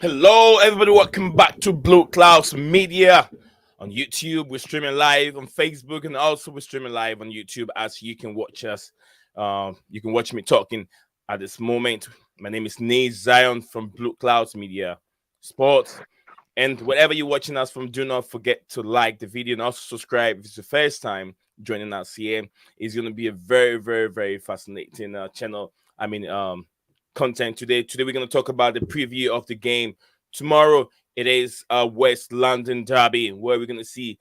Hello, everybody. Welcome back to Blue Clouds Media on YouTube. We're streaming live on Facebook, and also we're streaming live on YouTube, as you can watch us. You can watch me talking at this moment. My name is Nate Zion from Blue Clouds Media Sports. And wherever you're watching us from, do not forget to like the video and also subscribe if it's the first time joining us here. It's going to be a very, very, very fascinating channel. Content today. Today we're going to talk about the preview of the game. Tomorrow it is West London Derby, where we're going to see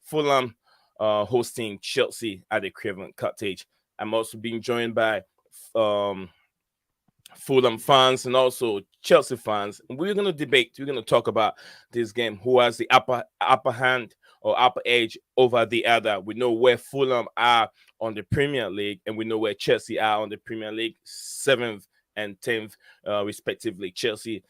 Fulham hosting Chelsea at the Craven Cottage. I'm also being joined by Fulham fans and also Chelsea fans. And we're going to debate. We're going to talk about this game. Who has the upper hand or upper edge over the other? We know where Fulham are on the Premier League, and we know where Chelsea are on the Premier League, 7th and 10th, respectively. Chelsea,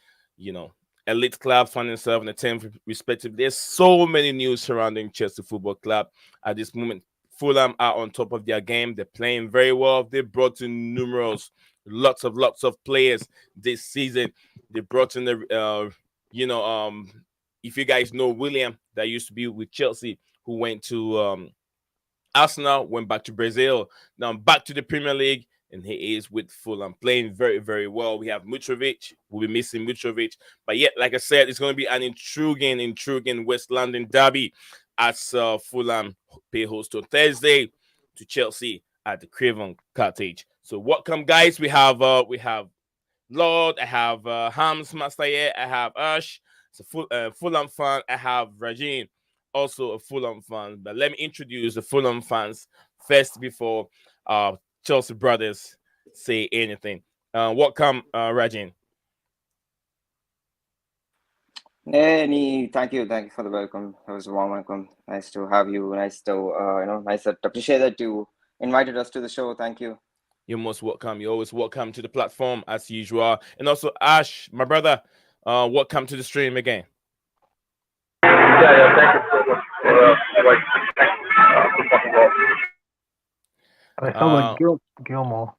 elite club, finding themselves in the 10th, respectively. There's so many news surrounding Chelsea Football Club at this moment. Fulham are on top of their game. They're playing very well. They brought in lots of players this season. They brought in if you guys know William, that used to be with Chelsea, who went to Arsenal, went back to Brazil, now back to the Premier League, and he is with Fulham, playing very, very well. We have Mitrovic. We'll be missing Mitrovic. But yet, like I said, it's going to be an intriguing West London derby as Fulham pay host on Thursday to Chelsea at the Craven Cottage. So welcome, guys. We have Lord. I have Hams Master here. I have Ash. It's a Fulham fan. I have Rajin, also a Fulham fan. But let me introduce the Fulham fans first before Chelsea brothers say anything. Welcome, Rajin. Thank you for the welcome. It was a warm welcome. Nice to have you. Nice to nice to appreciate that you invited us to the show. Thank you. You're most welcome. You're always welcome to the platform as usual. And also Ash, my brother, welcome to the stream again. Yeah, thank you so much for like for talking about. It sounds like Uh, Gilmore.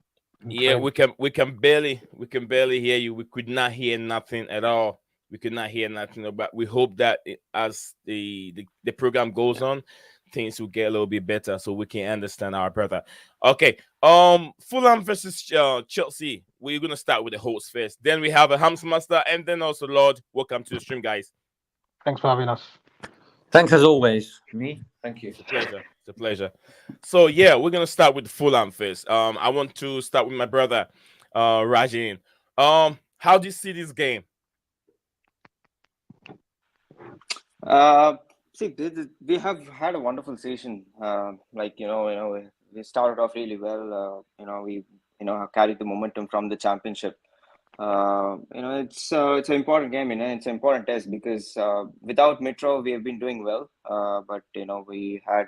yeah, we can barely hear you. We could not hear nothing at all. We could not hear nothing about. We hope that as the program goes on, things will get a little bit better so we can understand our brother. Okay. Fulham versus Chelsea. We're gonna start with the host first. Then we have a Hams Master, and then also Lord. Welcome to the stream, guys. Thanks for having us. Thanks as always. Me, thank you. It's a pleasure. It's a pleasure. So yeah, we're gonna start with Fulham first. I want to start with my brother, Rajin. How do you see this game? Uh, we have had a wonderful season. We started off really well. We have carried the momentum from the championship. It's an important game. It's an important test because without Metro, we have been doing well. But we had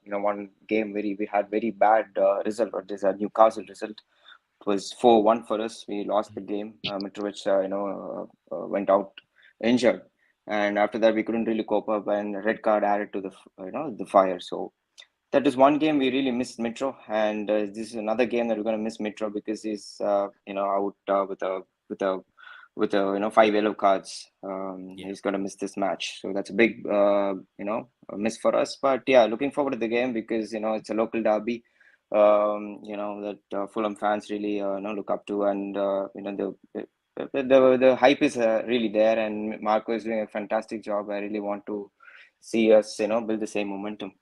one game where we had very bad result. Or this Newcastle result. It was 4-1 for us. We lost the game. Mitrovic, went out injured, and after that we couldn't really cope up. And red card added to the fire. So that is one game we really missed Mitro, and this is another game that we're going to miss Mitro because he's out with a five yellow cards. Yeah. He's going to miss this match, so that's a big a miss for us. But yeah, looking forward to the game because it's a local derby. That Fulham fans really look up to, and the hype is really there, and Marco is doing a fantastic job. I really want to see us build the same momentum.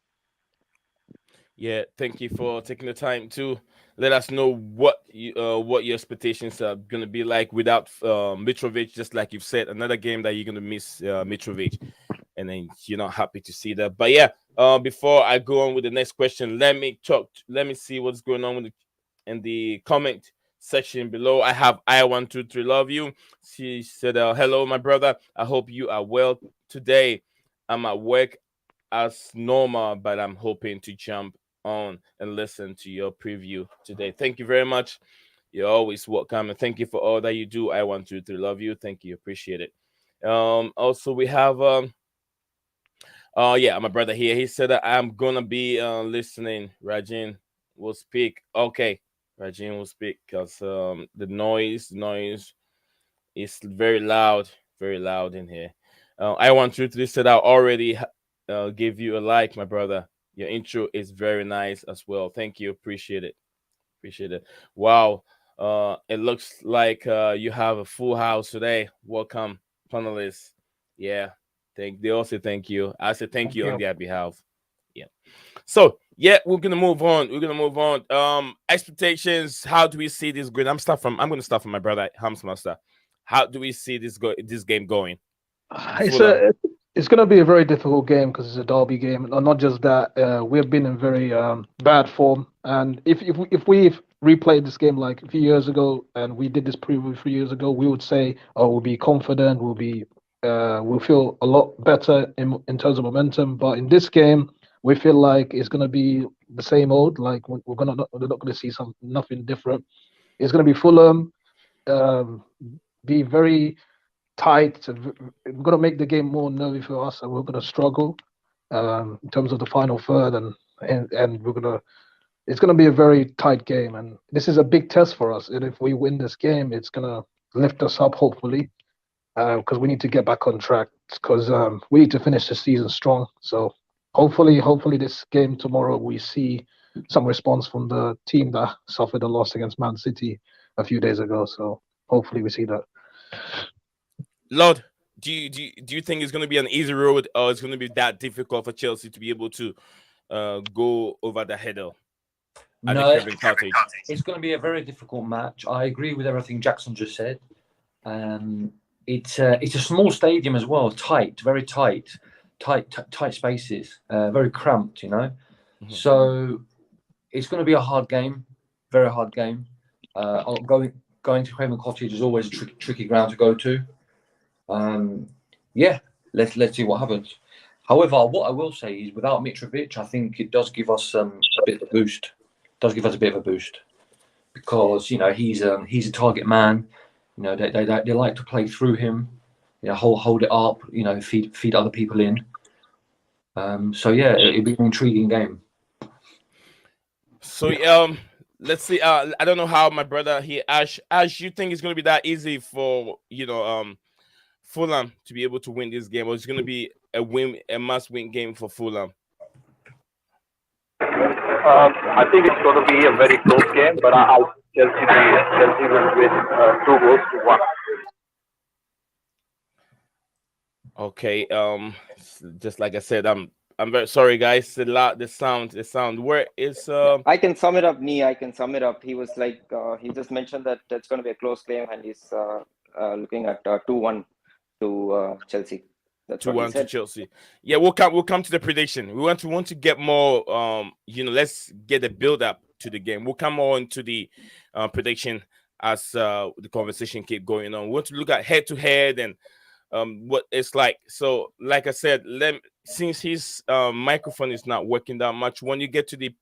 Yeah, thank you for taking the time to let us know what your expectations are going to be like without Mitrovic. Just like you've said, another game that you're going to miss Mitrovic, and then you're not happy to see that. But yeah, before I go on with the next question, let me talk. Let me see what's going on in the comment section below. I have I123 love you. She said, "Hello, my brother. I hope you are well today. I'm at work as normal, but I'm hoping to jump on and listen to your preview today. Thank you very much. You're always welcome, and thank you for all that you do. I123 love you. Thank you, appreciate it. Also we have yeah, my brother here. He said that I'm gonna be listening. Rajin will speak. Okay, Rajin will speak because the noise is very loud in here. I123 said I already give you a like, my brother. Your intro is very nice as well. Thank you. Appreciate it. Appreciate it. Wow. It looks like you have a full house today. Welcome, panelists. Yeah. They also thank you. I say thank Thank you on you. their behalf. Yeah. So yeah, we're gonna move on. We're gonna move on. Expectations. How do we see this going? I'm gonna start from my brother Hams Master. How do we see this game going? It's Fulham. it's going to be a very difficult game because it's a derby game. And not just that, we've been in very bad form. And if we replayed this game like a few years ago, and we did this preview a few years ago, we would say, "Oh, we'll be confident. We'll feel a lot better in terms of momentum." But in this game, we feel like it's going to be the same old. Like we're not going to see nothing different. It's going to be Fulham. Um, be very tight. We're going to make the game more nervy for us, and we're going to struggle in terms of the final third, and we're gonna. It's going to be a very tight game, and this is a big test for us. And if we win this game, it's going to lift us up, hopefully, because we need to get back on track. Because we need to finish the season strong. So hopefully, this game tomorrow we see some response from the team that suffered a loss against Man City a few days ago. So hopefully, we see that. Lord, do you think it's going to be an easy road, or it's going to be that difficult for Chelsea to be able to go over the hurdle? at the No, Craven Cottage? it's going to be a very difficult match. I agree with everything Jackson just said. It's a small stadium as well, tight, very tight spaces, very cramped, you know. Mhm. So it's going to be a hard game, very hard game. Going to Craven Cottage is always a tricky ground to go to. Yeah, let's see what happens. However, what I will say is, without Mitrovic, I think it does give us a bit of a boost. Does give us a bit of a boost because you know he's a target man. You know they like to play through him. You know, hold it up. You know, feed other people in. So yeah, it'll be an intriguing game. So let's see. I don't know how my brother here, Ash, you think it's gonna be that easy for Fulham to be able to win this game, or it's gonna be a must-win game for Fulham? I think it's going to be a very close game, but I Chelsea will win 2-1. Okay. Just like I said, I'm very sorry, guys. The sound. Where is I can sum it up, Nee. I can sum it up. He was like, he just mentioned that it's going to be a close game, and he's looking at 2-1 to Chelsea. That's what he 2-1 to said. Chelsea? Yeah, we'll come to the prediction. We want to get more. Let's get the build up to the game. We'll come more into the prediction as the conversation keep going on. We want to look at head to head and what it's like. So, like I said, since his microphone is not working that much, when you get to the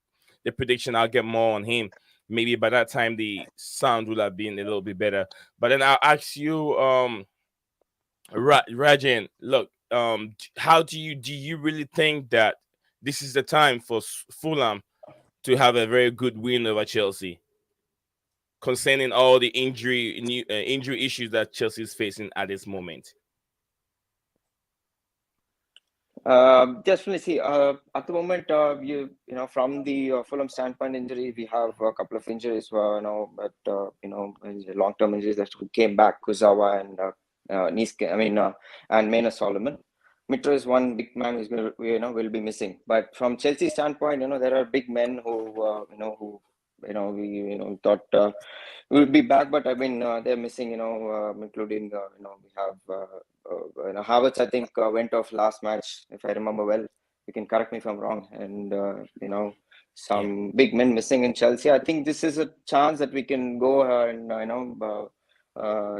prediction, I'll get more on him. Maybe by that time the sound will have been a little bit better. But then I'll ask you, Rajan, look, how do you really think that this is the time for Fulham to have a very good win over Chelsea, concerning all the injury issues that Chelsea is facing at this moment? Definitely. See, at the moment, from the Fulham standpoint, injury, we have a couple of injuries. But long-term injuries that came back, Kuzawa and and Maina Solomon. Mitro is one big man who's will be missing. But from Chelsea standpoint, there are big men who we thought will be back, but I mean they're missing. Including we have. Havertz, I think, went off last match, if I remember well. You can correct me if I'm wrong. And some big men missing in Chelsea. I think this is a chance that we can go and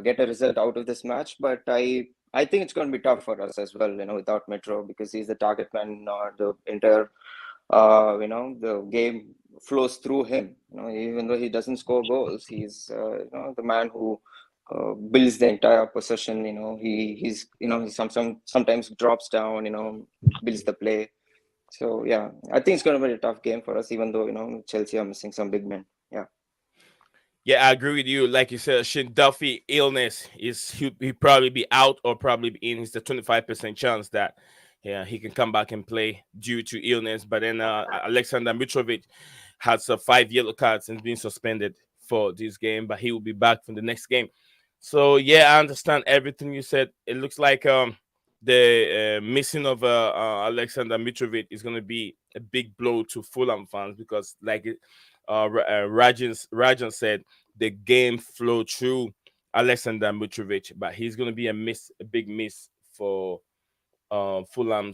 get a result out of this match. But I think it's going to be tough for us as well. Without Metro, because he's the target man. The entire the game flows through him. Even though he doesn't score goals, he's the man who builds the entire possession. He's he sometimes drops down. Builds the play. So yeah, I think it's going to be a tough game for us, even though Chelsea are missing some big men. Yeah. Yeah, I agree with you. Like you said, Shin Duffy illness he probably be out or probably be in. It's a 25% chance that he can come back and play due to illness. But then Alexander Mitrovic has 5 yellow cards and been suspended for this game, but he will be back for the next game. So yeah, I understand everything you said. It looks like the missing of Alexander Mitrovic is going to be a big blow to Fulham fans, because like Rajan said, the game flowed through Alexander Mitrovic, but he's going to be a big miss for Fulham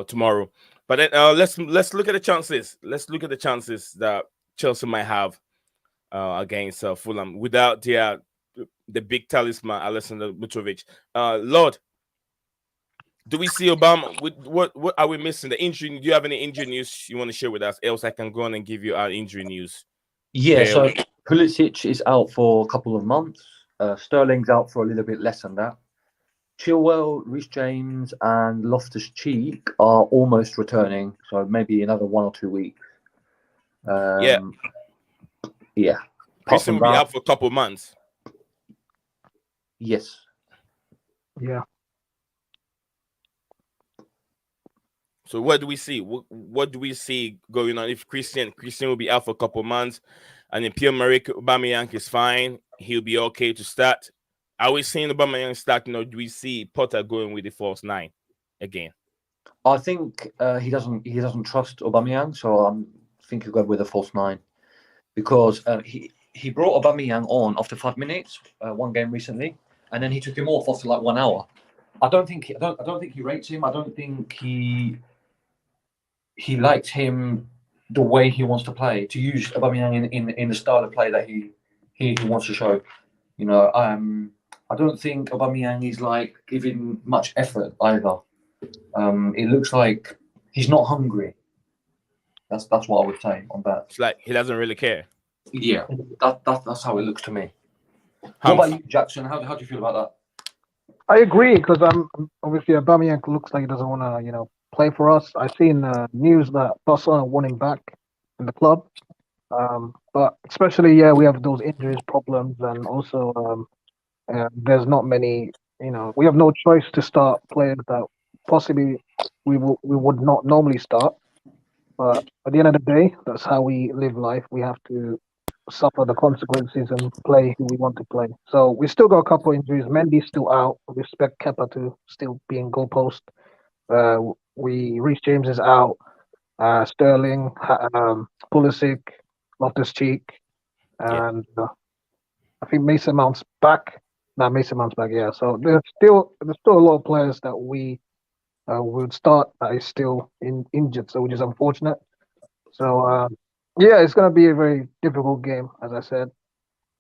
tomorrow. But then let's look at the chances. Let's look at the chances that Chelsea might have against Fulham without the big talisman Alexander Mitrovic. Lord, do we see Obama? What are we missing? The injury? Do you have any injury news you want to share with us? Else, I can go on and give you our injury news. Yeah, so Pulisic is out for a couple of months. Sterling's out for a little bit less than that. Chilwell, Reece James, and Loftus-Cheek are almost returning, so maybe another 1 or 2 weeks. Yeah. Christian will be out for a couple of months. Yes. Yeah. So what do we see? What do we see going on? If Christian will be out for a couple of months, and then Pierre-Emerick Aubameyang is fine, he'll be okay to start. Are we seeing Aubameyang starting, or do we see Potter going with the false 9 again? I think he doesn't trust Aubameyang, so I'm think he'll go with a false nine because he brought Aubameyang on after 5 minutes, one game recently, and then he took him off after like 1 hour. I don't think he rates him. I don't think he likes him the way he wants to play. To use Aubameyang in the style of play that he wants to show. You know, I don't think Aubameyang is like giving much effort either. It looks like he's not hungry. That's what I would say on that. It's like he doesn't really care. Yeah, that's how it looks to me. How- What about you, Jackson? How do you feel about that? I agree because obviously Aubameyang looks like he doesn't want to play for us. I seen news that Barcelona want him back in the club, but especially we have those injuries problems and also there's not many. We have no choice to start players that possibly we would not normally start. But at the end of the day, that's how we live life. We have to suffer the consequences and play who we want to play. So we still got a couple of injuries. Mendy's still out. We expect Kepa to still be in goalpost. Reece James is out. Sterling, Pulisic, Loftus-Cheek, and I think Mason Mount's back. No, Mason Mount's back. Yeah. So there's still a lot of players that we would start that is still injured. So which is unfortunate. So it's going to be a very difficult game, as I said.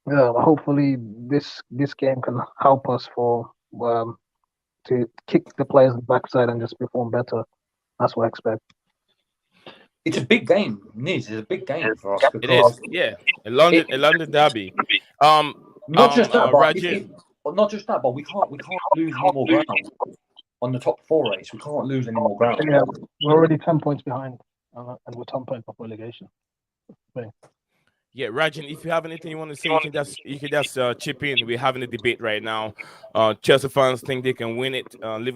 Hopefully, this game can help us to kick the players in the backside and just perform better. That's what I expect. It's a big game, Niz. It's a big game for us It is, because a London derby. not just that, but Rajin. not just that, but we can't lose any more ground on the top 4 race. We can't lose any more ground. Yeah, we're already 10 points behind, and we're 10 points off relegation. Yeah, Rajin, if you have anything you want to say, you can just chip in. We're having a debate right now. Chelsea fans think they can win it.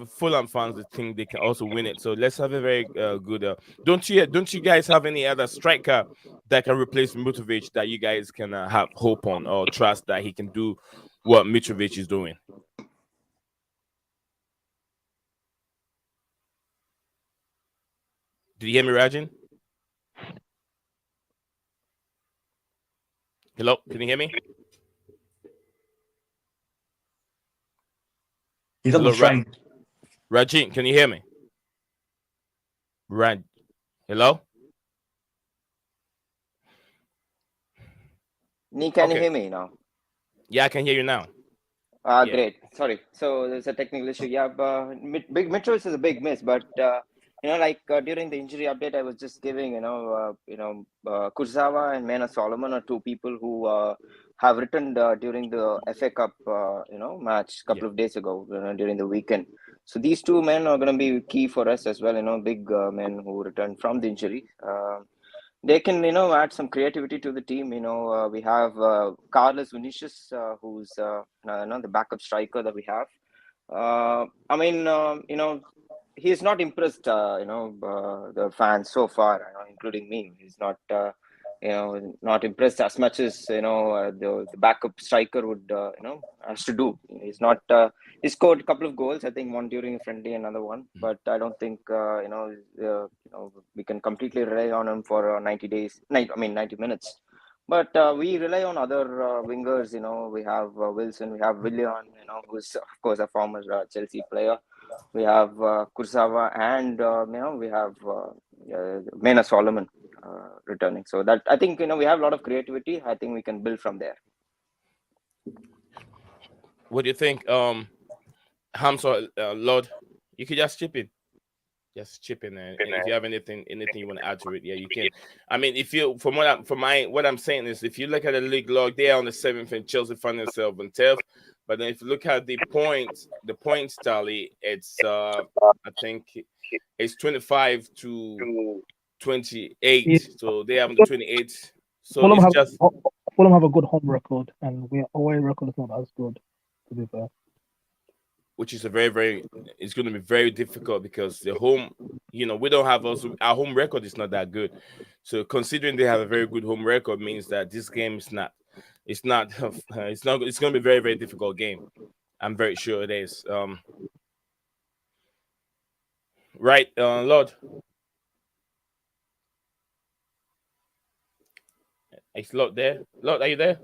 Fulham fans think they can also win it. So let's have a very good. Don't you guys have any other striker that can replace Mitrovic that you guys can have hope on or trust that he can do what Mitrovic is doing? Did you hear me, Rajin? Hello, can you hear me? He's on the train. Rajin, can you hear me? Hello? Can you hear me now? Yeah, I can hear you now. Great. Sorry. So there's a technical issue. Yeah, but big Mitrovic is a big miss. But during the injury update, I was just giving Kurzawa and Mena Solomon are two people who have returned during the FA Cup match a couple of days ago during the weekend. So these two men are going to be key for us as well. Big men who returned from the injury. They can add some creativity to the team. We have Carlos Vinicius, who's the backup striker that we have. He's not impressed the fans so far, including me. He's not not impressed as much as the backup striker would has to do. He's not he scored a couple of goals, I think one during a friendly, another one, but I don't think we can completely rely on him for 90 minutes. But we rely on other wingers. We have Wilson, we have Willian, who's of course a former Chelsea player. We have Kurzawa, and we have Mena Solomon returning. So that, I think, we have a lot of creativity. I think we can build from there. What do you think, Hamza, Lord? You could just chip in. Just chip in, and if you have anything you want to add to it, yeah, you can. I mean, if you what I'm saying is, if you look at the league log, they are on the 7th, and Chelsea find themselves on 10th. But then if you look at the points tally, it's I think it's 25 to 28. Yeah. So they have the 28. So Fulham have a good home record, and our away record is not as good, to be fair. Which is it's going to be very difficult because the home, we don't have our home record is not that good. So considering they have a very good home record means that this game is not, it's going to be a very, very difficult game. I'm very sure it is. Right, Lord. Is Lord there? Lord, are you there?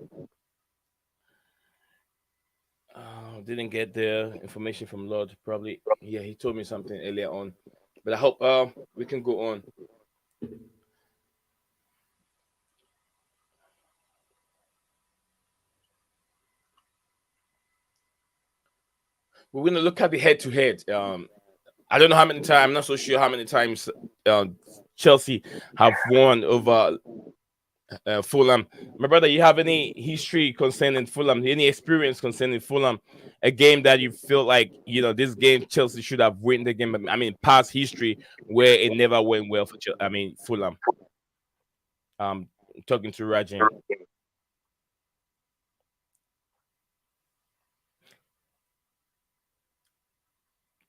Didn't get the information from Lord. Probably, yeah, he told me something earlier on. But I hope we can go on. We're gonna look at the head to head. I don't know how many times. I'm not so sure how many times Chelsea have won over Fulham. My brother, you have any history concerning Fulham? Any experience concerning Fulham? A game that you feel like this game Chelsea should have won the game. I mean, past history where it never went well for Fulham. Talking to Rajin.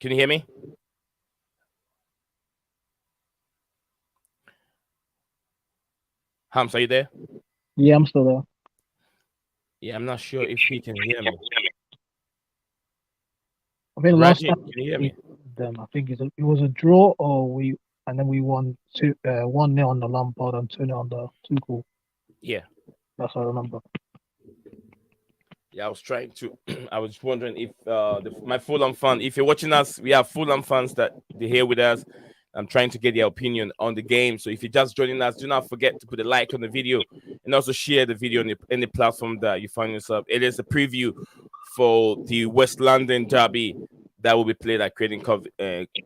Can you hear me? Hams, are you there? Yeah, I'm still there. Yeah, I'm not sure if he can hear me. I think last Rajin, time can you hear me? I think it was a draw, and then we won 1-0 on the Lampard and 2-0 on the Tuchel. Yeah. That's what I remember. Yeah, I was trying to. I was wondering if my Fulham fan, if you're watching us, we have Fulham fans that they're here with us. I'm trying to get their opinion on the game. So if you're just joining us, do not forget to put a like on the video and also share the video on any platform that you find yourself. It is a preview for the West London derby that will be played at Craven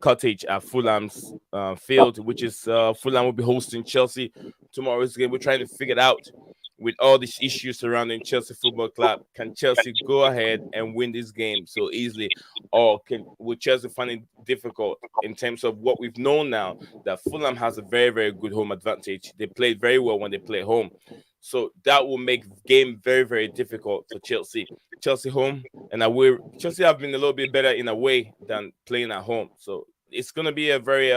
Cottage at Fulham's field, which is Fulham will be hosting Chelsea tomorrow's game. We're trying to figure it out with all these issues surrounding Chelsea Football Club. Can Chelsea go ahead and win this game so easily, or will Chelsea find it difficult in terms of what we've known now that Fulham has a very, very good home advantage. They played very well when they play home. So that will make game very, very difficult for Chelsea. Chelsea home and away. Chelsea have been a little bit better in away than playing at home. So it's going to be a very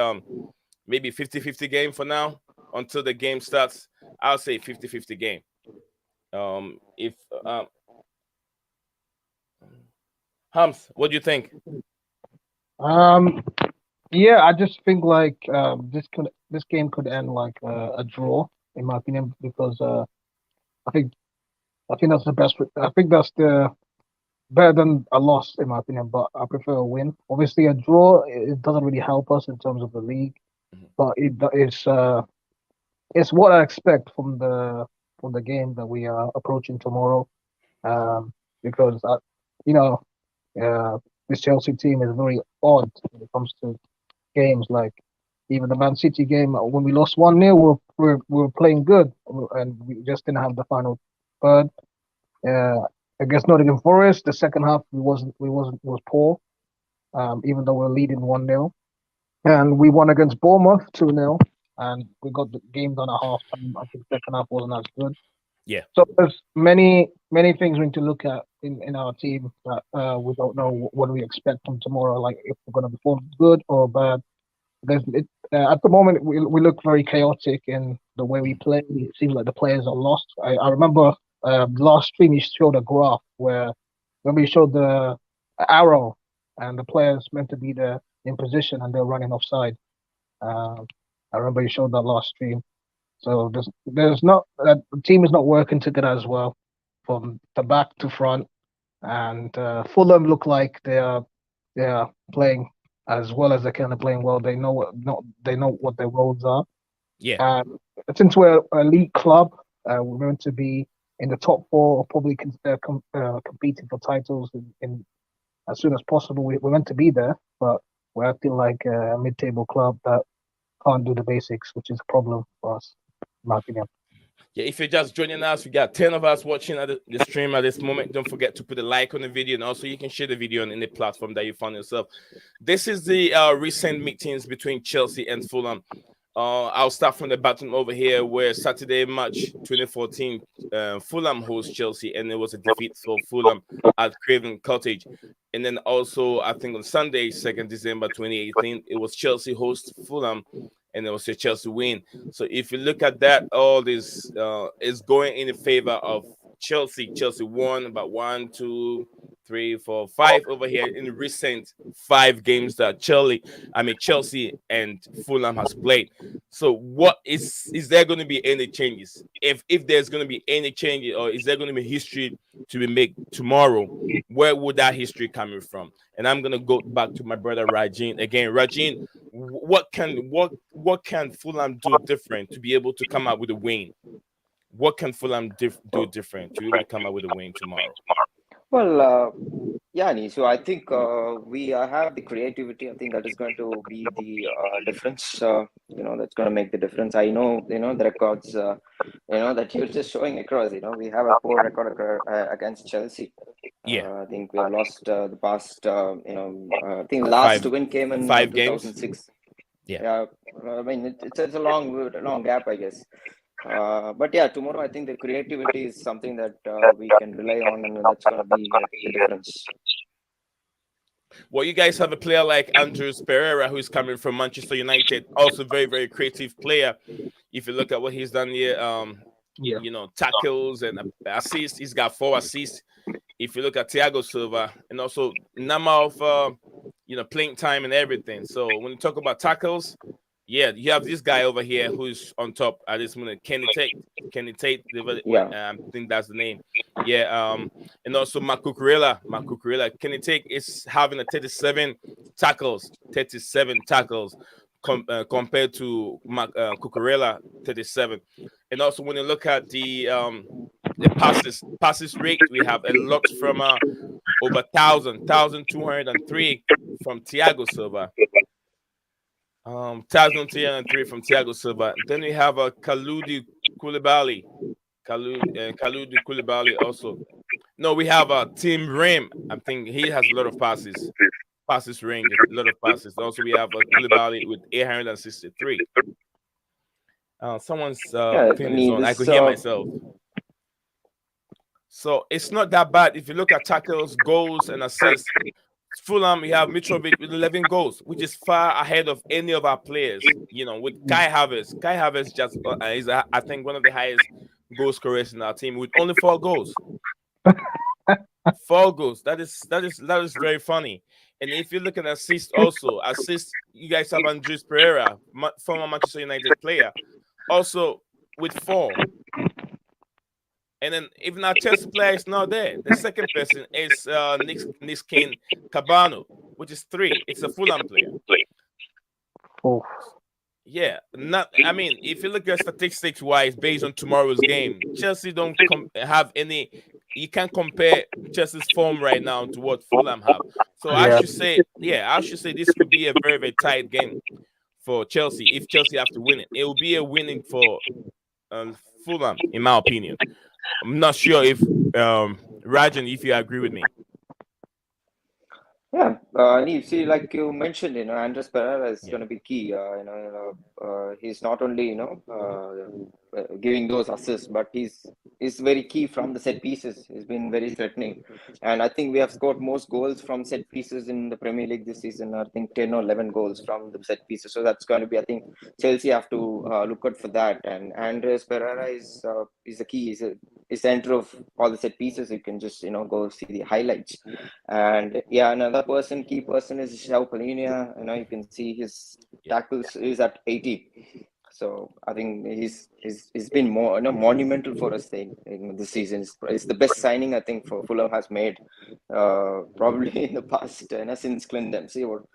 maybe 50-50 game for now until the game starts. I'll say 50-50 game. If Hams, what do you think? Yeah, I just think like this game could end like a draw in my opinion because I think I think that's the best. I think that's the better than a loss in my opinion, but I prefer a win. Obviously, a draw it doesn't really help us in terms of the league, but it's what I expect from the game that we are approaching tomorrow. Because you know, this Chelsea team is very odd when it comes to games. Like even the Man City game when we lost 1-0, we were playing good, and we just didn't have the final third. Uh, against Nottingham Forest, the second half was poor. Even though we're leading 1-0, and we won against Bournemouth 2-0, and we got the game done at half time. I think second half wasn't as good. Yeah. So there's many things we need to look at in our team that we don't know what we expect from tomorrow. Like if we're going to perform good or bad. At the moment we look very chaotic in the way we play. It seems like the players are lost. I remember last stream you showed a graph where when we showed the arrow and the players meant to be there in position and they're running offside. I remember you showed that last stream. So there's not the team is not working together as well from the back to front, and Fulham look like they are playing as well as they can. They're playing well. They know what their roles are. Yeah. And since we're an elite club, we're going to be in the top four or probably competing for titles in as soon as possible. We're meant to be there, but we're acting like a mid-table club that can't do the basics, which is a problem for us, in my opinion. Yeah, if you're just joining us, we got 10 of us watching at the stream at this moment. Don't forget to put a like on the video, and also you can share the video on any platform that you found yourself. This is the recent meetings between Chelsea and Fulham. I'll start from the bottom over here, where Saturday, March 2014, Fulham hosts Chelsea, and it was a defeat for Fulham at Craven Cottage. And then also, I think on Sunday, 2nd December 2018, it was Chelsea host Fulham, and it was a Chelsea win. So if you look at that, all this is going in favor of Chelsea. Chelsea won about 1, 2, three, four, five over here in recent 5 games that Chelsea and Fulham has played. So, what is there going to be any changes? If there's going to be any changes, or is there going to be history to be made tomorrow? Where would that history coming from? And I'm going to go back to my brother Rajin again. Rajin, what can Fulham do different to be able to come out with a win? What can Fulham do different to be able to come out with a win tomorrow? Well, yeah, Ani. So I think we have the creativity. I think that is going to be the difference. That's going to make the difference. I know, the records, that you're just showing across. We have a poor record against Chelsea. Yeah, I think we have lost the past. I think last five win came in five games. 2006. Yeah. Yeah, I mean it's a long gap, I guess. But yeah, tomorrow I think the creativity is something that we can rely on, and that's going to be the difference. Well, you guys have a player like Andrews Pereira, who's coming from Manchester United, also very, very creative player. If you look at what he's done here, Yeah. tackles and assists, he's got 4 assists. If you look at Thiago Silva, and also number of playing time and everything. So when you talk about tackles, yeah, you have this guy over here who's on top at this moment, Kenny Tate. Yeah. I think that's the name. Yeah, and also Makukurela. Kenny Tate is having a 37 tackles, compared to Cucurella 37. And also when you look at the passes rate, we have a lot from over 1,203 from Thiago Silva. 1,203 from Thiago Silva. Then we have Kaludi Koulibaly. Kaludi Koulibaly also. No, we have Tim Rim. I think he has a lot of passes range, a lot of passes. Also, we have Koulibaly with 863. Someone's Yeah, thing is on. I could hear myself. So it's not that bad. If you look at tackles, goals, and assists, Fulham, we have Mitrovic with 11 goals, which is far ahead of any of our players. With Kai Havertz just is, I think, one of the highest goal scorers in our team with only 4 goals. 4 goals. That is very funny. And if you look at assists, you guys have Andres Pereira, former Manchester United player, also with 4. And then even our Chelsea player is not there. The second person is Niskin Cabano, which is 3. It's a Fulham player. Oh. Yeah, if you look at statistics wise, based on tomorrow's game, Chelsea don't have any. You can't compare Chelsea's form right now to what Fulham have. So I should say this could be a very, very tight game for Chelsea. If Chelsea have to win it will be a winning for Fulham, in my opinion. I'm not sure if Rajan, if you agree with me. Yeah, you see, like you mentioned, Andres Pereira is going to be key. He's not only giving those assists, but he's very key from the set pieces. He's been very threatening, and I think we have scored most goals from set pieces in the Premier League this season. I think 10 or 11 goals from the set pieces. So that's going to be, I think, Chelsea have to look out for that. And Andres Pereira is the key. He's center of all the set pieces. You can just go see the highlights. And yeah, another key person is João Palhinha. You can see his tackles is at 80. So I think he's been more monumental for us in this season. It's the best signing I think for Fulham has made probably in the past since Clint Dempsey. Or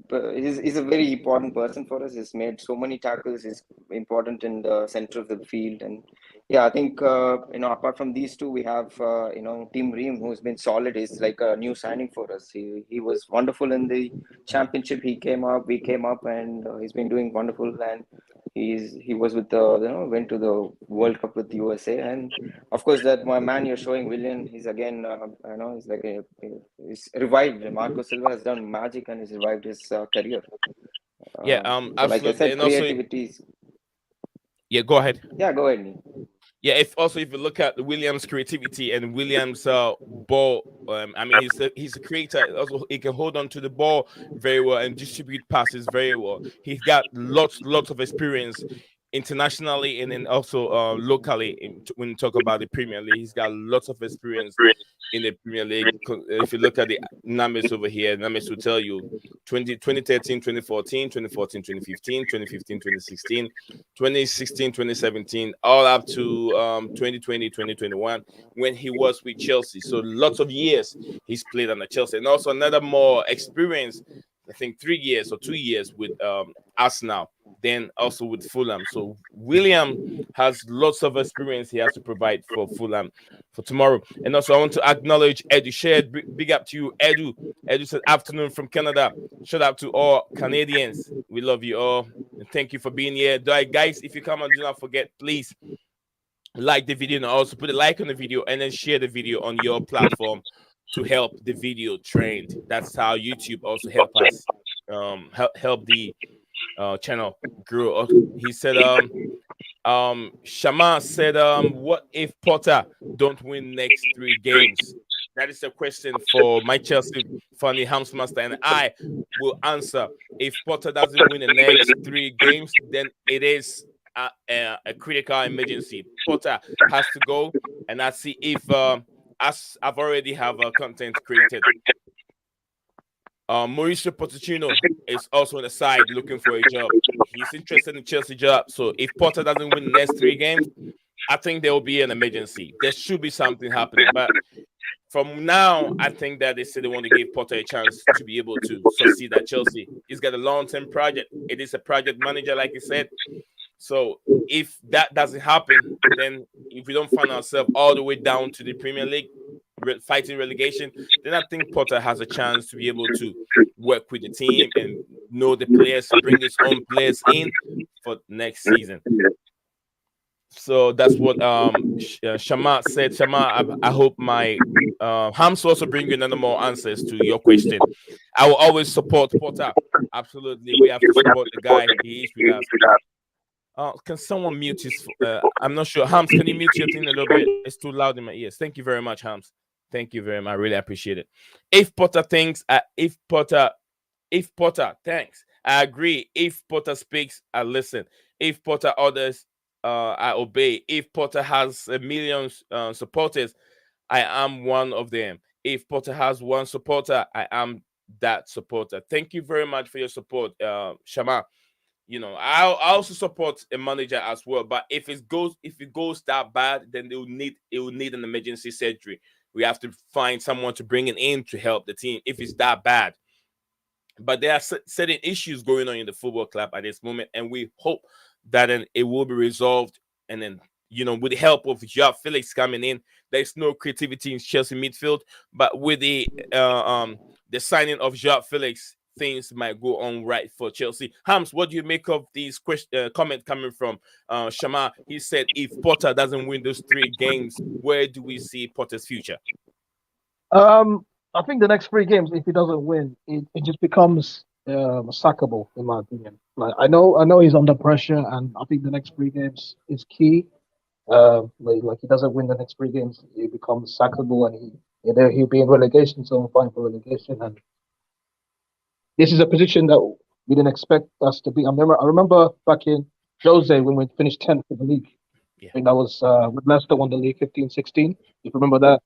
but he's a very important person for us. He's made so many tackles. He's important in the center of the field. And yeah, I think apart from these two, we have Tim Ream, who's been solid. He's like a new signing for us. He was wonderful in the championship. We came up, and he's been doing wonderful. And he was with the went to the World Cup with the USA. And of course that my man you're showing, William, he's again he's like he's revived. Marco Silva has done magic and he's revived his career. Absolutely. So like I said, and creativity. Also, yeah, go ahead. Yeah, go ahead. Yeah, if you look at Williams' creativity and Williams' ball, he's a creator. Also, he can hold on to the ball very well and distribute passes very well. He's got lots of experience internationally and then also locally. When you talk about the Premier League, he's got lots of experience in the Premier League. If you look at the numbers over here, numbers will tell you 2013, 2014, 2014, 2015, 2015, 2016, 2016, 2017, all up to 2020, 2021, when he was with Chelsea. So lots of years he's played under Chelsea. And also another more experience, I think 3 years or 2 years with Arsenal, then also with Fulham. So William has lots of experience he has to provide for Fulham for tomorrow. And also I want to acknowledge Edu Shared. Big up to you, Edu. Edu said afternoon from Canada. Shout out to all Canadians. We love you all. And thank you for being here. Guys, if you come on, do not forget, please like the video and also put a like on the video and then share the video on your platform to help the video trend. That's how YouTube also help us help the channel grow. He said Shama said what if Potter don't win next 3 games? That is a question for my Chelsea funny Hamsmaster, and I will answer. If Potter doesn't win the next 3 games, then it is a critical emergency. Potter has to go, and I see if as I've already have content created. Mauricio Pochettino is also on the side looking for a job. He's interested in Chelsea job. So if Potter doesn't win the next 3 games, I think there will be an emergency. There should be something happening. But from now, I think that they say they want to give Potter a chance to be able to succeed at Chelsea. He's got a long-term project. It is a project manager, like he said. So if that doesn't happen, then if we don't find ourselves all the way down to the Premier League, fighting relegation, then I think Potter has a chance to be able to work with the team and know the players, bring his own players in for next season. So that's what Shama said. Shama, I hope my Hams also bring you another more answers to your question. I will always support Potter. Absolutely, we have to support the guy. He is with us. Can someone mute his? I'm not sure. Hams, can you mute your thing a little bit? It's too loud in my ears. Thank you very much, Hams. Thank you very much. I really appreciate it. If Potter thinks, if Potter, thanks. I agree. If Potter speaks, I listen. If Potter orders, I obey. If Potter has a million supporters, I am one of them. If Potter has one supporter, I am that supporter. Thank you very much for your support, Shama. You know, I also support a manager as well. But if it goes that bad, then it will need an emergency surgery. We have to find someone to bring it in to help the team if it's that bad. But there are certain issues going on in the football club at this moment, and we hope that it will be resolved. And then, you know, with the help of Joao Felix coming in, there's no creativity in Chelsea midfield. But with the signing of Joao Felix, things might go on right for Chelsea. Hams, what do you make of these comment coming from Shama? He said, if Potter doesn't win those 3 games, where do we see Potter's future? I think the next 3 games, if he doesn't win, it just becomes sackable, in my opinion. Like I know he's under pressure, and I think the next 3 games is key. Like he doesn't win the next 3 games, he becomes sackable, and he'll be in relegation, so fighting for relegation. And this is a position that we didn't expect us to be. I remember back in Jose when we finished 10th in the league. Yeah. I think that was with Leicester won the league 15-16. If you remember that.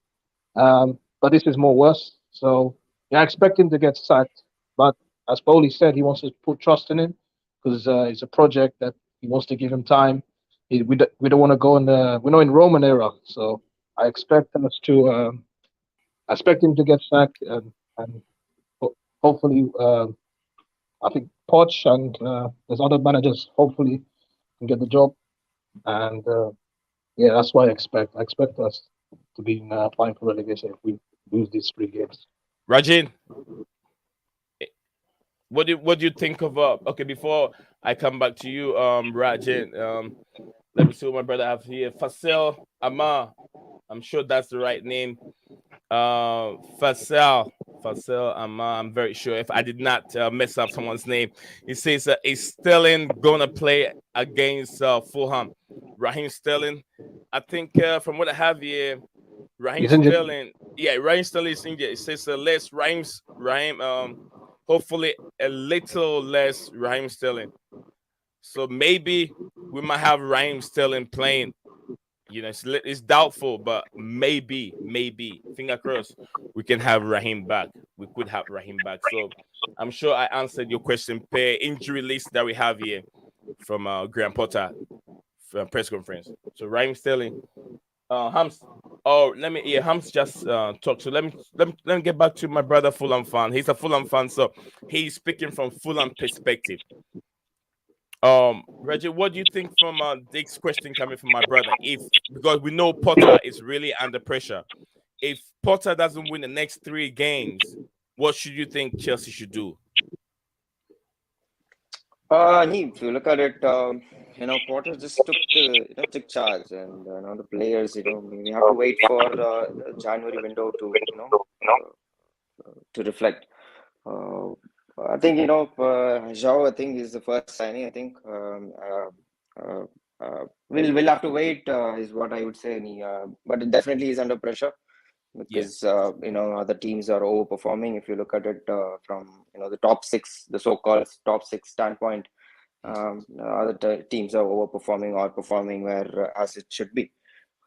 But this is more worse. So yeah, I expect him to get sacked. But as Bowley said, he wants to put trust in him because it's a project that he wants to give him time. We don't want to go we're not in Roman era. So I expect him to get sacked and hopefully, I think Poch and there's other managers hopefully can get the job, and yeah, that's what I expect. I expect us to be applying for relegation if we lose these 3 games. Rajin, what do you think of? Okay, before I come back to you, Rajin, let me see what my brother have here. Fasel Amar, I'm sure that's the right name. Fasel Amar, I'm very sure if I did not mess up someone's name. He says is Sterling gonna play against Fulham? Raheem Sterling, I think from what I have here, Raheem Sterling is injured. It says less Raheem hopefully a little less Raheem Sterling. So maybe we might have Raheem Sterling playing It's doubtful, but maybe, finger crossed, we can have Raheem back. We could have Raheem back. So I'm sure I answered your question per injury list that we have here from Graham Potter press conference. So Raheem Sterling, Hams. Oh, Hams just talk. So let me get back to my brother Fulham fan. He's a Fulham fan, so he's speaking from Fulham perspective. Reggie, what do you think from Dick's question coming from my brother? If because we know Potter is really under pressure. If Potter doesn't win the next 3 games, what should you think Chelsea should do? If you look at it, Potter just took the took charge, and the players, we have to wait for the January window to to reflect. Uh, I think Zhao. I think is the first signing. I think we'll have to wait. Is what I would say. But it definitely is under pressure Yeah. because other teams are overperforming. If you look at it from the top six, the so-called top six standpoint, other teams are overperforming or performing where as it should be.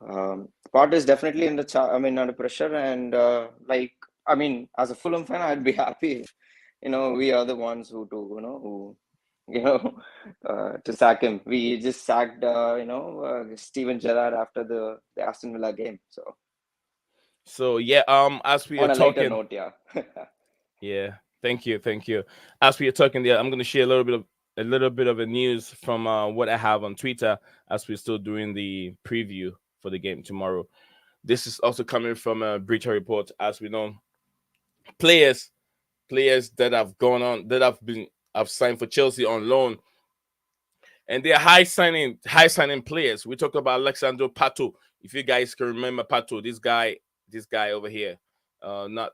Part is definitely in the under pressure, and as a Fulham fan, I'd be happy if we are the ones who do to sack him. We just sacked Steven Gerrard after the Aston Villa game. So yeah, as we are On a lighter talking, note, yeah. yeah, thank you. As we are talking there, I'm going to share a little bit of a news from what I have on Twitter as we're still doing the preview for the game tomorrow. This is also coming from a Breacher report. As we know, players that have signed for Chelsea on loan, and they're high signing players. We talk about Alexandro Pato. If you guys can remember Pato, this guy over here, not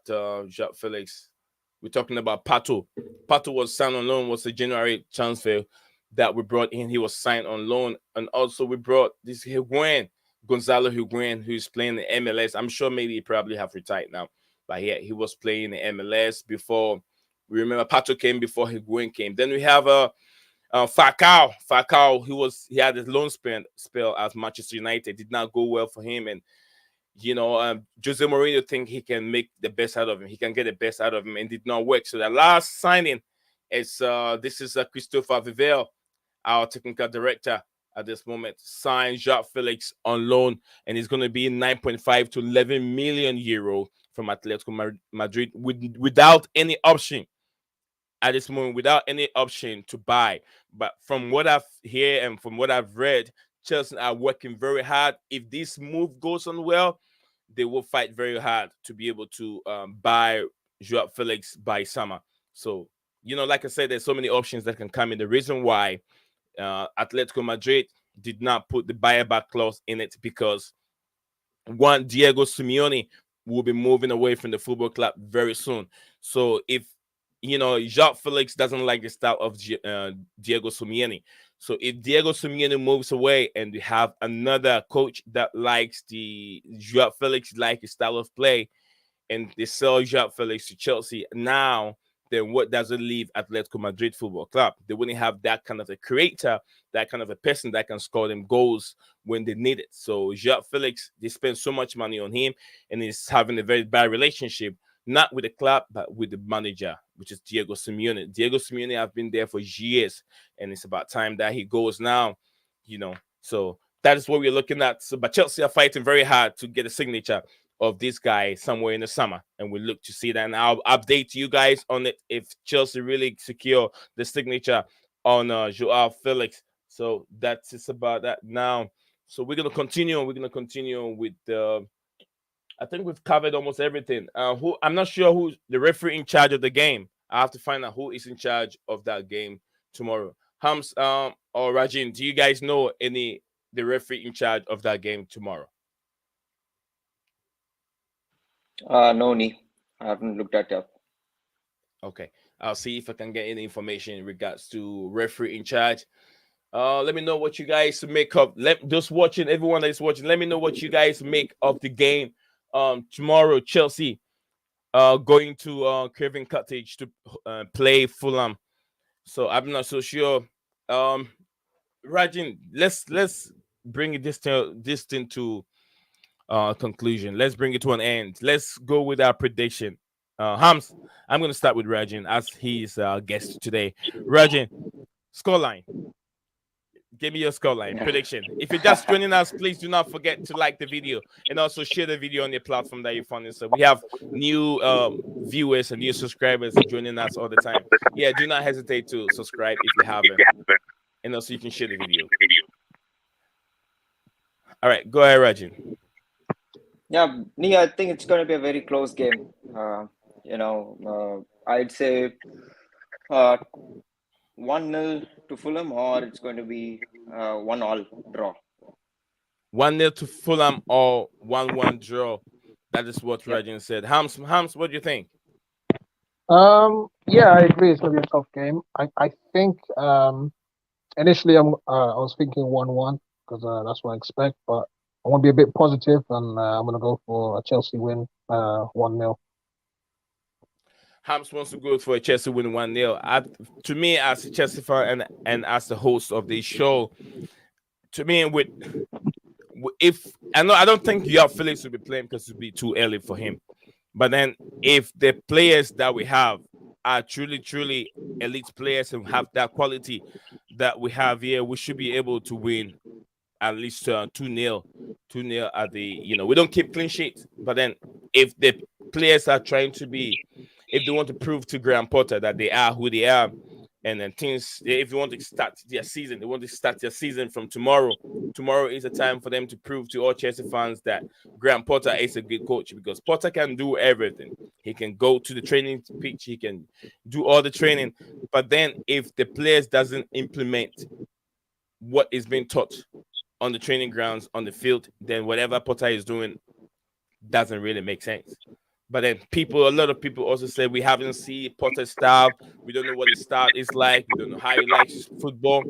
Jacques Felix. We're talking about Pato. Pato was signed on loan, was a January transfer that we brought in. He was signed on loan, and also we brought this Gonzalo Higuain, who's playing the MLS. I'm sure maybe he probably have retired now, but yeah, he was playing the MLS before. We remember Pato came before Higuain came. Then we have Falcao. He had his loan spell at Manchester United. Did not go well for him, and Jose Mourinho think he can make the best out of him. He can get the best out of him, and did not work. So the last signing is Christopher Vivell, our technical director at this moment, signed Jacques Felix on loan, and it's going to be 9.5 to 11 million euro from Atletico Madrid without any option. At this moment, without any option to buy. But from what I've heard and from what I've read, Chelsea are working very hard. If this move goes on well, they will fight very hard to be able to buy Joao Felix by summer. So, like I said, there's so many options that can come in. The reason why Atletico Madrid did not put the buyback clause in it because one, Diego Simeone will be moving away from the football club very soon. So if Jacques Felix doesn't like the style of Diego Simeone. So if Diego Simeone moves away and we have another coach that likes the Jacques Felix like his style of play, and they sell Jacques Felix to Chelsea now, then what does it leave Atletico Madrid Football Club? They wouldn't have that kind of a creator, that kind of a person that can score them goals when they need it. So Jacques Felix, they spend so much money on him, and he's having a very bad relationship, not with the club, but with the manager, which is Diego Simeone. Diego Simeone have been there for years, and it's about time that he goes now, So that is what we're looking at. So, but Chelsea are fighting very hard to get a signature of this guy somewhere in the summer, and we look to see that. And I'll update you guys on it if Chelsea really secure the signature on Joao Felix. So that's about that now. So we're gonna continue. We're gonna continue with the. I think we've covered almost everything. I'm not sure who's the referee in charge of the game. I have to find out who is in charge of that game tomorrow. Hams or Rajin, do you guys know the referee in charge of that game tomorrow? No, I haven't looked at it. Okay, I'll see if I can get any information in regards to referee in charge. Let me know what you guys make of. Everyone that is watching, let me know what you guys make of the game. Tomorrow, Chelsea going to Craven Cottage to play Fulham. So I'm not so sure. Rajin, let's bring this thing to conclusion. Let's bring it to an end. Let's go with our prediction. Hams, I'm going to start with Rajan as he's our guest today. Rajan, scoreline. Give me your scoreline prediction. If you're just joining us, please do not forget to like the video and also share the video on your platform that you found it. So we have new viewers and new subscribers joining us all the time. Yeah, do not hesitate to subscribe if you haven't, and also you can share the video. All right, go ahead, Rajan. Yeah, me, I think it's going to be a very close game. I'd say 1-0 to Fulham, or it's going to be 1-1 draw. 1-0 to Fulham or 1-1 draw. That is what Yep. Rajan said. Hams, what do you think? Yeah, I agree. It's gonna be a tough game. I think initially I was thinking 1-1 because that's what I expect, but I want to be a bit positive and I'm gonna go for a Chelsea win 1-0. Hams wants to go for a Chelsea win 1-0. To me, as a Chelsea fan and as the host of this show, to me, if I don't think Joao Felix will be playing because it'll be too early for him. But then, if the players that we have are truly elite players and have that quality that we have here, we should be able to win at least 2-0. 2-0 at the, we don't keep clean sheets. But then, if the players are trying to be, if they want to prove to Graham Potter that they are who they are, and then things, if you want to start their season, they want to start their season from tomorrow. Tomorrow is a time for them to prove to all Chelsea fans that Graham Potter is a good coach, because Potter can do everything. He can go to the training pitch, he can do all the training. But then if the players doesn't implement what is being taught on the training grounds, on the field, then whatever Potter is doing doesn't really make sense. But then a lot of people also say we haven't seen Potter's style. We don't know what his style is like. We don't know how he likes football.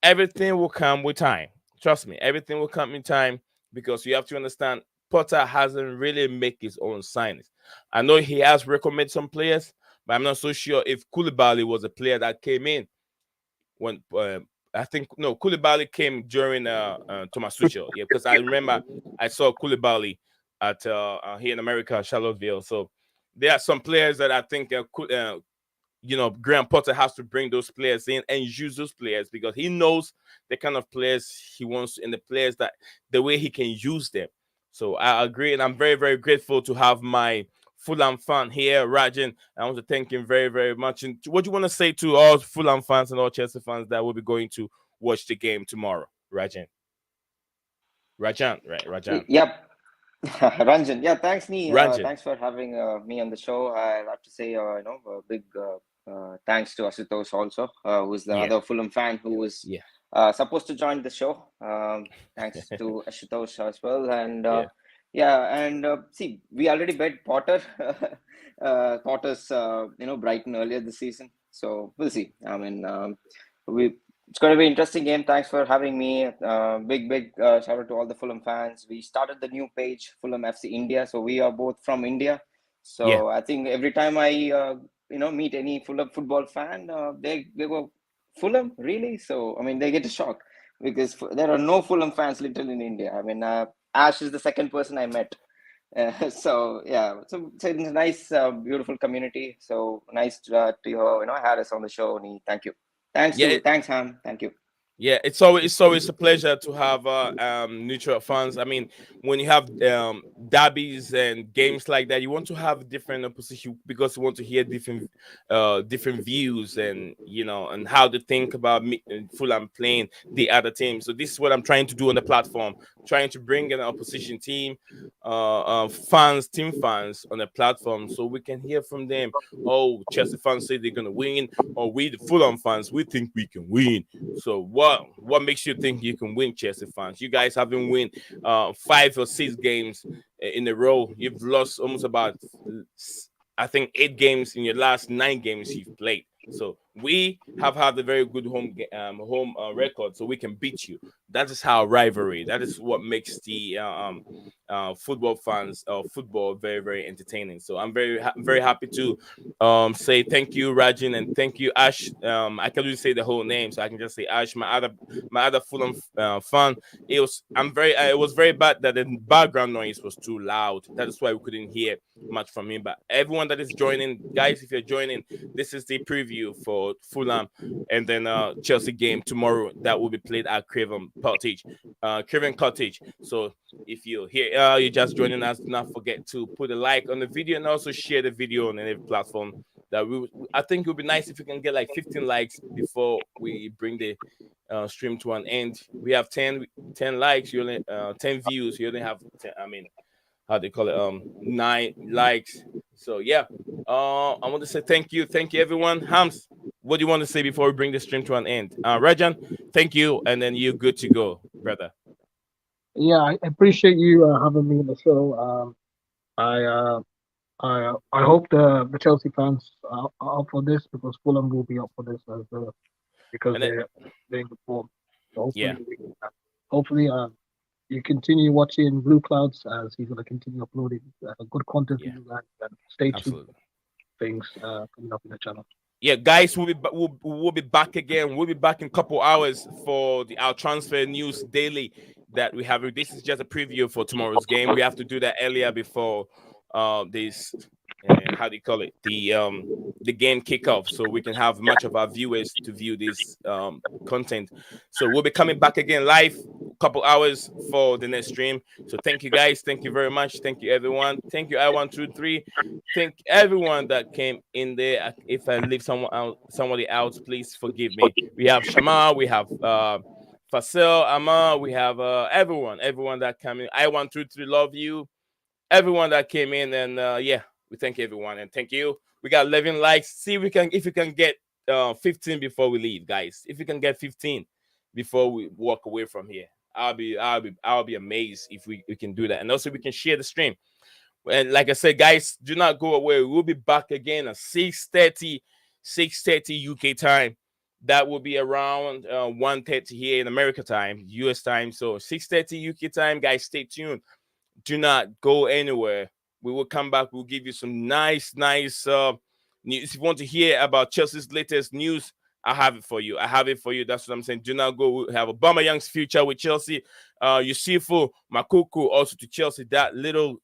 Everything will come with time. Trust me, everything will come in time, because you have to understand Potter hasn't really made his own signings. I know he has recommended some players, but I'm not so sure if Koulibaly was a player that came in when I think no, Koulibaly came during Thomas Tuchel. Yeah, because I remember I saw Koulibaly at here in America, Charlottesville. So there are some players that I think Graham Potter has to bring those players in and use those players, because he knows the kind of players he wants and the players that the way he can use them. So I agree, and I'm very, very grateful to have my Fulham fan here, Rajan. I want to thank him very, very much. And what do you want to say to all Fulham fans and all Chelsea fans that will be going to watch the game tomorrow, Rajan? Rajan, right? Rajan. Yep. Ranjan, yeah, thanks, Nee. Ranjan. Thanks for having me on the show. I'll have to say, a big thanks to Asutosh also, who's the other Fulham fan who was supposed to join the show. Thanks to Asutosh as well. And see, we already bet Potter's, Brighton earlier this season. So we'll see. I mean, it's going to be an interesting game. Thanks for having me. Big shout out to all the Fulham fans. We started the new page, Fulham FC India. So we are both from India. So I think every time I meet any Fulham football fan, they go, Fulham, really? So I mean, they get a shock, because there are no Fulham fans literally in India. I mean, Ash is the second person I met. So it's a nice, beautiful community. So nice to had us on the show. Thank you. Thanks, Ham. Thank you. Yeah, it's always a pleasure to have neutral fans. I mean, when you have derbies and games like that, you want to have different opposition, because you want to hear different views and and how to think about Fulham playing the other team. So this is what I'm trying to do on the platform, trying to bring an opposition team, team fans on the platform, so we can hear from them. Oh, Chelsea fans say they're gonna win, or we the Fulham fans, we think we can win. So what makes you think you can win, Chelsea fans? You guys haven't won 5 or 6 games in a row. You've lost almost about, I think, 8 games in your last 9 games you've played. So We have had a very good home record, so we can beat you. That is how rivalry. That is what makes the football fans football very very entertaining. So I'm very happy to say thank you, Rajin, and thank you, Ash. I can only say the whole name, so I can just say Ash, my other Fulham fan. It was very bad that the background noise was too loud. That is why we couldn't hear much from him. But everyone that is joining, guys, if you're joining, this is the preview for Fulham and then Chelsea game tomorrow that will be played at Craven Cottage. Craven Cottage. So if you're here, you're just joining us, do not forget to put a like on the video and also share the video on any platform. I think it would be nice if we can get like 15 likes before we bring the stream to an end. We have 10 likes, you only 10 views, you only have 10, how they call it 9 likes. So yeah, I want to say thank you everyone. Hams, what do you want to say before we bring the stream to an end? Rajan, thank you, and then you're good to go, brother. Yeah, I appreciate you having me on the show. I hope the Chelsea fans are up for this, because Fulham will be up for this because they're in good form. So hopefully, you continue watching Blue Clouds, as he's going to continue uploading good content for you guys, and stay tuned for things coming up in the channel. Yeah, guys, we'll be back again. We'll be back in a couple hours for our transfer news daily that we have. This is just a preview for tomorrow's game. We have to do that earlier before this how do you call it, the game kickoff, so we can have much of our viewers to view this content. So we'll be coming back again live a couple hours for the next stream. So thank you guys, thank you very much, thank you everyone, thank you I123, thank everyone that came in there. If I leave somebody out, please forgive me. We have Shama, we have Fasil, Ama, we have everyone that came in. I123, love you. Everyone that came in, and we thank everyone, and thank you. We got 11 likes. See if we can get 15 before we leave, guys. If we can get 15 before we walk away from here, I'll be amazed if we can do that. And also we can share the stream. And like I said, guys, do not go away. We'll be back again at 6:30 UK time. That will be around 1:30 here in America time, US time. So 6:30 UK time, guys. Stay tuned. Do not go anywhere. We will come back. We'll give you some nice news. If you want to hear about Chelsea's latest news, I have it for you. That's what I'm saying. Do not go. We have Aubameyang's future with Chelsea. Yusufu Makuku also to Chelsea. That little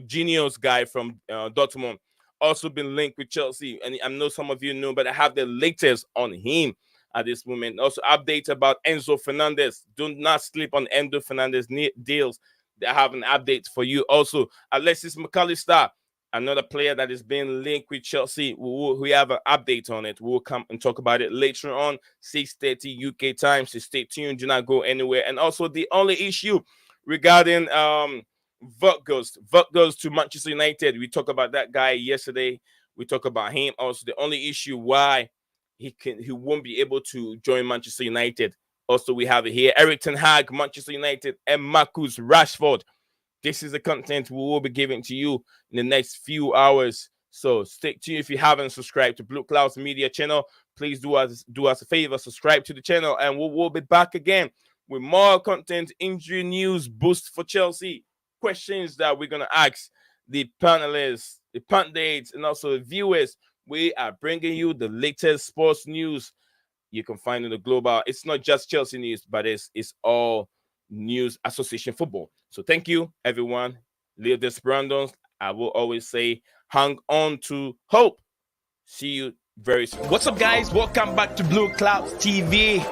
genius guy from Dortmund also been linked with Chelsea. And I know some of you know, but I have the latest on him at this moment. Also updates about Enzo Fernandez. Do not sleep on Enzo Fernandez deals. I have an update for you. Also, Alexis McAllister, another player that is being linked with Chelsea. We have an update on it. We'll come and talk about it later on, 6:30 UK time. So stay tuned. Do not go anywhere. And also, the only issue regarding Vuk goes to Manchester United. We talked about that guy yesterday. We talked about him. Also, the only issue why he won't be able to join Manchester United. Also, we have it here. Eric Ten Hag, Manchester United, and Marcus Rashford. This is the content we will be giving to you in the next few hours. So stay tuned. If you haven't subscribed to Blue Clouds Media channel, please do us a favor, subscribe to the channel, and we'll be back again with more content, injury news, boost for Chelsea, questions that we're going to ask the panelists, the pundits, and also the viewers. We are bringing you the latest sports news you can find in the global. It's not just Chelsea news, but it's all news association football. So thank you, everyone. Leo Desperandos, I will always say, hang on to hope. See you very soon. What's up, guys? Welcome back to Blue Clouds TV.